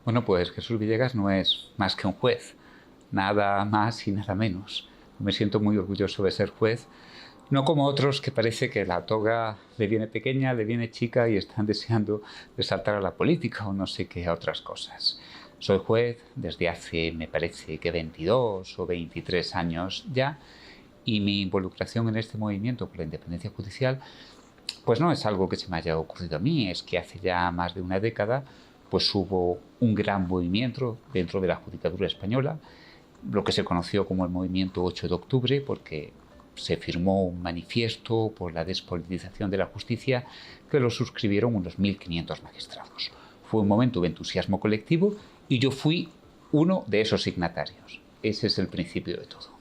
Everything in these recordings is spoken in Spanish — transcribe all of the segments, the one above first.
Bueno, pues Jesús Villegas no es más que un juez, nada más y nada menos. Me siento muy orgulloso de ser juez, no como otros que parece que la toga le viene pequeña, le viene chica y están deseando de saltar a la política o no sé qué a otras cosas. Soy juez desde hace, me parece que 22 o 23 años ya, y mi involucración en este movimiento por la independencia judicial pues no es algo que se me haya ocurrido a mí, es que hace ya más de una década pues hubo un gran movimiento dentro de la Judicatura española, lo que se conoció como el movimiento 8 de octubre, porque se firmó un manifiesto por la despolitización de la justicia que lo suscribieron unos 1.500 magistrados. Fue un momento de entusiasmo colectivo y yo fui uno de esos signatarios. Ese es el principio de todo.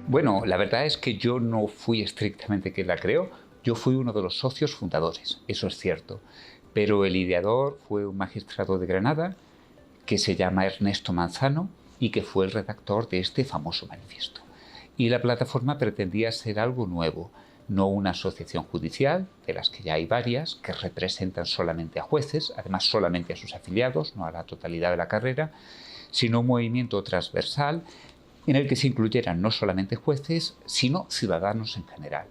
Bueno, la verdad es que yo no fui estrictamente quien la creó, yo fui uno de los socios fundadores, eso es cierto, pero el ideador fue un magistrado de Granada que se llama Ernesto Manzano y que fue el redactor de este famoso manifiesto. Y la plataforma pretendía ser algo nuevo, no una asociación judicial, de las que ya hay varias, que representan solamente a jueces, además solamente a sus afiliados, no a la totalidad de la carrera, sino un movimiento transversal en el que se incluyeran no solamente jueces, sino ciudadanos en general.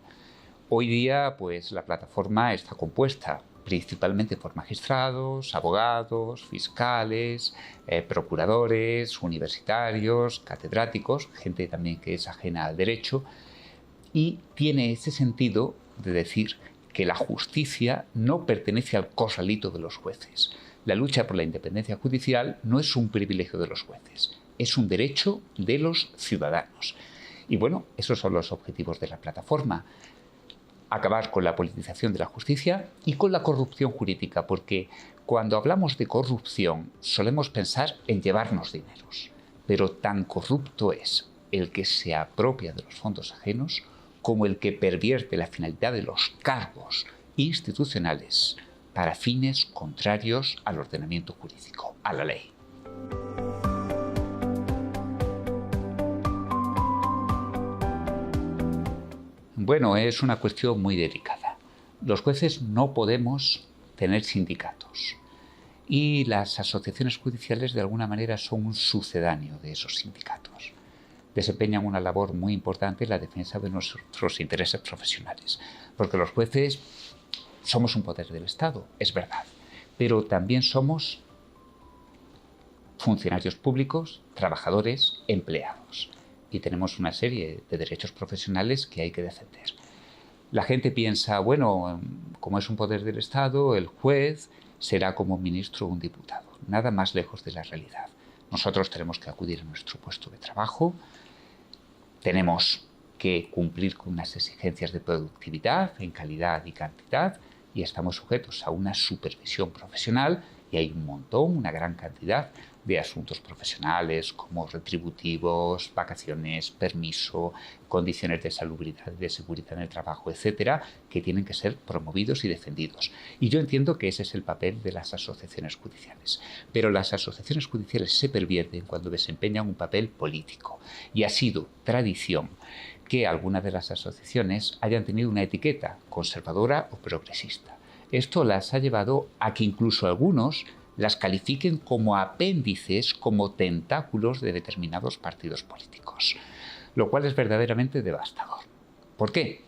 Hoy día, pues la plataforma está compuesta principalmente por magistrados, abogados, fiscales, procuradores, universitarios, catedráticos, gente también que es ajena al derecho, y tiene ese sentido de decir que la justicia no pertenece al corralito de los jueces. La lucha por la independencia judicial no es un privilegio de los jueces, es un derecho de los ciudadanos. Y bueno, esos son los objetivos de la plataforma. Acabar con la politización de la justicia y con la corrupción jurídica, porque cuando hablamos de corrupción solemos pensar en llevarnos dineros, pero tan corrupto es el que se apropia de los fondos ajenos como el que pervierte la finalidad de los cargos institucionales para fines contrarios al ordenamiento jurídico, a la ley. Bueno, es una cuestión muy delicada. Los jueces no podemos tener sindicatos y las asociaciones judiciales de alguna manera son un sucedáneo de esos sindicatos. Desempeñan una labor muy importante en la defensa de nuestros intereses profesionales, porque los jueces somos un poder del Estado, es verdad, pero también somos funcionarios públicos, trabajadores, empleados. Y tenemos una serie de derechos profesionales que hay que defender. La gente piensa, bueno, como es un poder del Estado, el juez será como un ministro o un diputado. Nada más lejos de la realidad. Nosotros tenemos que acudir a nuestro puesto de trabajo, tenemos que cumplir con unas exigencias de productividad en calidad y cantidad y estamos sujetos a una supervisión profesional y hay un montón, una gran cantidad de asuntos profesionales como retributivos, vacaciones, permiso, condiciones de salubridad, de seguridad en el trabajo, etcétera, que tienen que ser promovidos y defendidos. Y yo entiendo que ese es el papel de las asociaciones judiciales. Pero las asociaciones judiciales se pervierten cuando desempeñan un papel político. Y ha sido tradición que algunas de las asociaciones hayan tenido una etiqueta conservadora o progresista. Esto las ha llevado a que incluso algunos las califiquen como apéndices, como tentáculos de determinados partidos políticos, lo cual es verdaderamente devastador. ¿Por qué?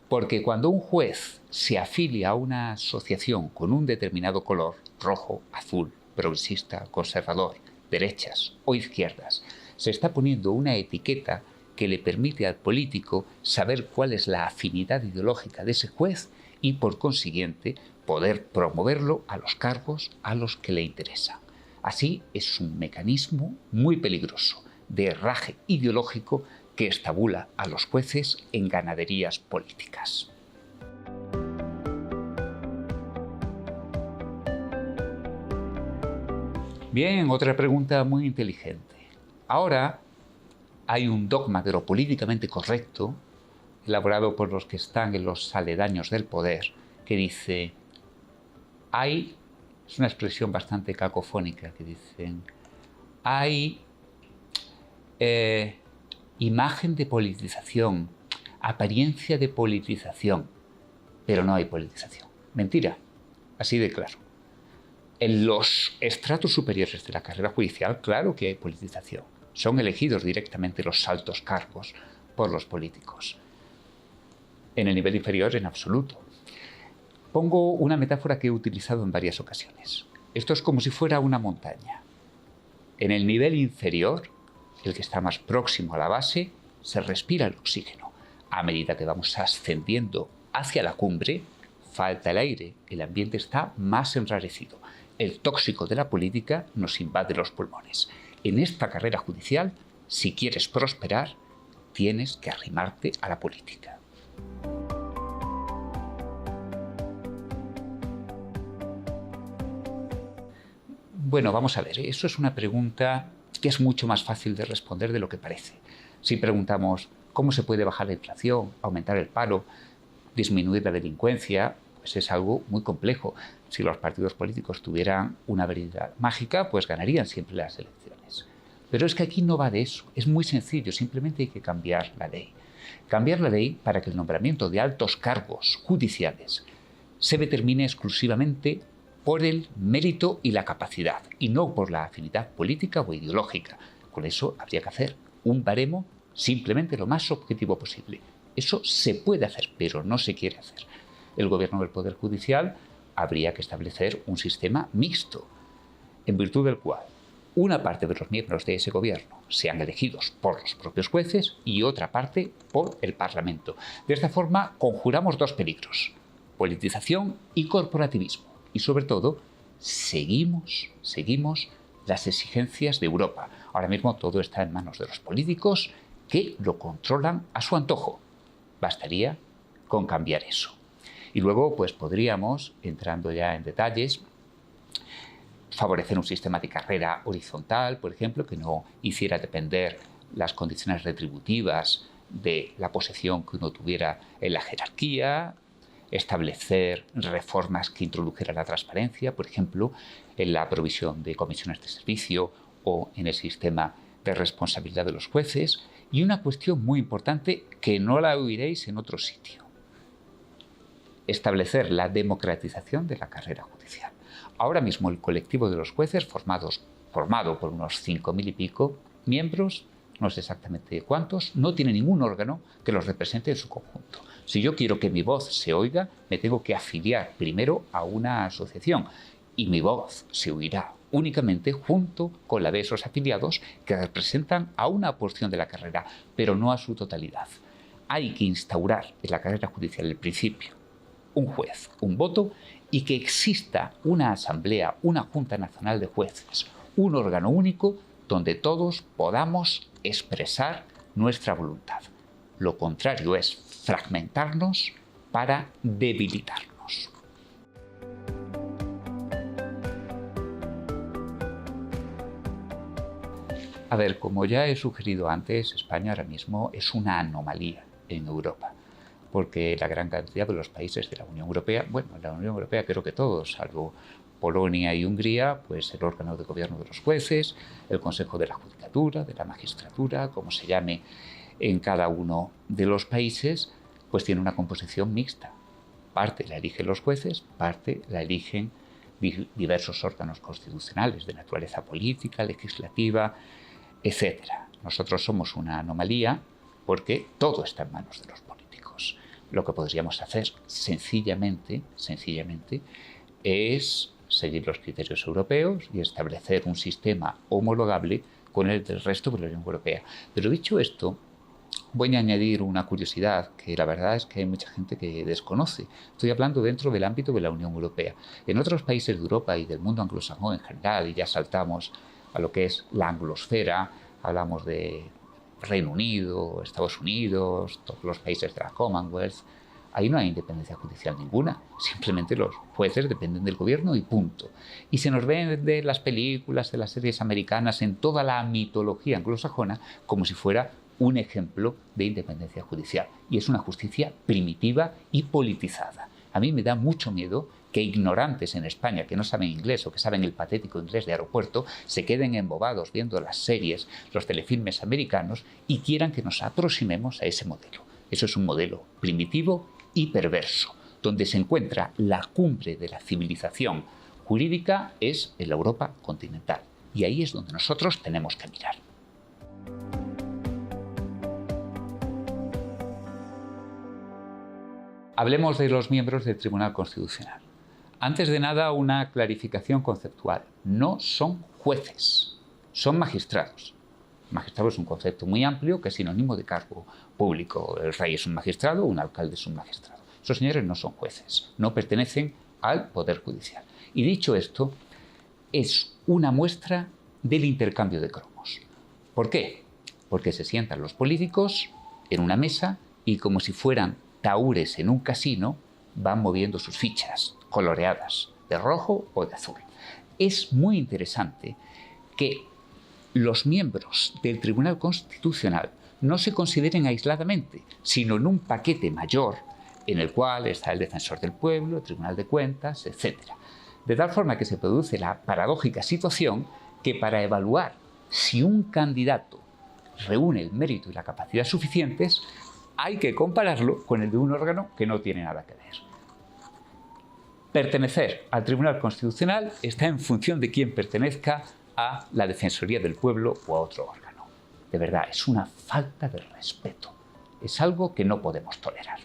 Porque cuando un juez se afilia a una asociación con un determinado color, rojo, azul, progresista, conservador, derechas o izquierdas, se está poniendo una etiqueta que le permite al político saber cuál es la afinidad ideológica de ese juez y, por consiguiente, poder promoverlo a los cargos a los que le interesa. Así es un mecanismo muy peligroso de herraje ideológico que estabula a los jueces en ganaderías políticas. Bien, otra pregunta muy inteligente. Ahora hay un dogma de lo políticamente correcto, elaborado por los que están en los aledaños del poder, que dice, es una expresión bastante cacofónica, que dicen, hay imagen de politización, apariencia de politización. pero no hay politización. Mentira, así de claro. En los estratos superiores de la carrera judicial, claro que hay politización. Son elegidos directamente los altos cargos por los políticos. En el nivel inferior, en absoluto. Pongo una metáfora que he utilizado en varias ocasiones. Esto es como si fuera una montaña. En el nivel inferior, el que está más próximo a la base, se respira el oxígeno. A medida que vamos ascendiendo hacia la cumbre, falta el aire, el ambiente está más enrarecido. El tóxico de la política nos invade los pulmones. En esta carrera judicial, si quieres prosperar, tienes que arrimarte a la política. Bueno, vamos a ver, eso es una pregunta que es mucho más fácil de responder de lo que parece. Si preguntamos cómo se puede bajar la inflación, aumentar el paro, disminuir la delincuencia, pues es algo muy complejo. Si los partidos políticos tuvieran una varita mágica, pues ganarían siempre las elecciones. Pero es que aquí no va de eso, es muy sencillo, simplemente hay que cambiar la ley. Cambiar la ley para que el nombramiento de altos cargos judiciales se determine exclusivamente por el mérito y la capacidad, y no por la afinidad política o ideológica. Con eso habría que hacer un baremo simplemente lo más objetivo posible. Eso se puede hacer, pero no se quiere hacer. El gobierno del Poder Judicial habría que establecer un sistema mixto, en virtud del cual una parte de los miembros de ese gobierno sean elegidos por los propios jueces y otra parte por el Parlamento. De esta forma conjuramos dos peligros: politización y corporativismo. Y sobre todo, seguimos las exigencias de Europa. Ahora mismo todo está en manos de los políticos que lo controlan a su antojo. Bastaría con cambiar eso. Y luego, pues podríamos, entrando ya en detalles, favorecer un sistema de carrera horizontal, por ejemplo, que no hiciera depender las condiciones retributivas de la posición que uno tuviera en la jerarquía, establecer reformas que introdujeran la transparencia, por ejemplo, en la provisión de comisiones de servicio o en el sistema de responsabilidad de los jueces. Y una cuestión muy importante que no la oiréis en otro sitio: establecer la democratización de la carrera judicial. Ahora mismo el colectivo de los jueces, formado por unos 5.000 y pico miembros, no sé exactamente cuántos, no tiene ningún órgano que los represente en su conjunto. Si yo quiero que mi voz se oiga, me tengo que afiliar primero a una asociación, y mi voz se oirá únicamente junto con la de esos afiliados que representan a una porción de la carrera, pero no a su totalidad. Hay que instaurar en la carrera judicial el principio: un juez, un voto, y que exista una asamblea, una Junta Nacional de Jueces, un órgano único donde todos podamos expresar nuestra voluntad. Lo contrario es fragmentarnos para debilitarnos. A ver, como ya he sugerido antes, España ahora mismo es una anomalía en Europa, porque la gran cantidad de los países de la Unión Europea, bueno, en la Unión Europea creo que todos, salvo Polonia y Hungría, pues el órgano de gobierno de los jueces, el Consejo de la Judicatura, de la Magistratura, como se llame en cada uno de los países, pues tiene una composición mixta. Parte la eligen los jueces, parte la eligen diversos órganos constitucionales de naturaleza política, legislativa, etc. Nosotros somos una anomalía porque todo está en manos de los políticos. Lo que podríamos hacer sencillamente es seguir los criterios europeos y establecer un sistema homologable con el del resto de la Unión Europea. Pero dicho esto, voy a añadir una curiosidad que la verdad es que hay mucha gente que desconoce. Estoy hablando dentro del ámbito de la Unión Europea. En otros países de Europa y del mundo anglosajón en general, y ya saltamos a lo que es la anglosfera, hablamos de Reino Unido, Estados Unidos, todos los países de la Commonwealth, ahí no hay independencia judicial ninguna. Simplemente los jueces dependen del gobierno y punto. Y se nos ven de las películas, de las series americanas, en toda la mitología anglosajona, como si fuera un ejemplo de independencia judicial. Y es una justicia primitiva y politizada. A mí me da mucho miedo que ignorantes en España que no saben inglés o que saben el patético inglés de aeropuerto se queden embobados viendo las series, los telefilmes americanos y quieran que nos aproximemos a ese modelo. Eso es un modelo primitivo y perverso, donde se encuentra la cumbre de la civilización jurídica es en la Europa continental. Y ahí es donde nosotros tenemos que mirar. Hablemos de los miembros del Tribunal Constitucional. Antes de nada, una clarificación conceptual. No son jueces, son magistrados. Magistrado es un concepto muy amplio que es sinónimo de cargo público. El rey es un magistrado, un alcalde es un magistrado. Esos señores no son jueces, no pertenecen al Poder Judicial. Y dicho esto, es una muestra del intercambio de cromos. ¿Por qué? Porque se sientan los políticos en una mesa y, como si fueran taúres en un casino, van moviendo sus fichas coloreadas de rojo o de azul. Es muy interesante que los miembros del Tribunal Constitucional no se consideren aisladamente, sino en un paquete mayor en el cual está el Defensor del Pueblo, el Tribunal de Cuentas, etc. De tal forma que se produce la paradójica situación que para evaluar si un candidato reúne el mérito y la capacidad suficientes, hay que compararlo con el de un órgano que no tiene nada que ver. Pertenecer al Tribunal Constitucional está en función de quién pertenezca a la Defensoría del Pueblo o a otro órgano. De verdad, es una falta de respeto. Es algo que no podemos tolerar.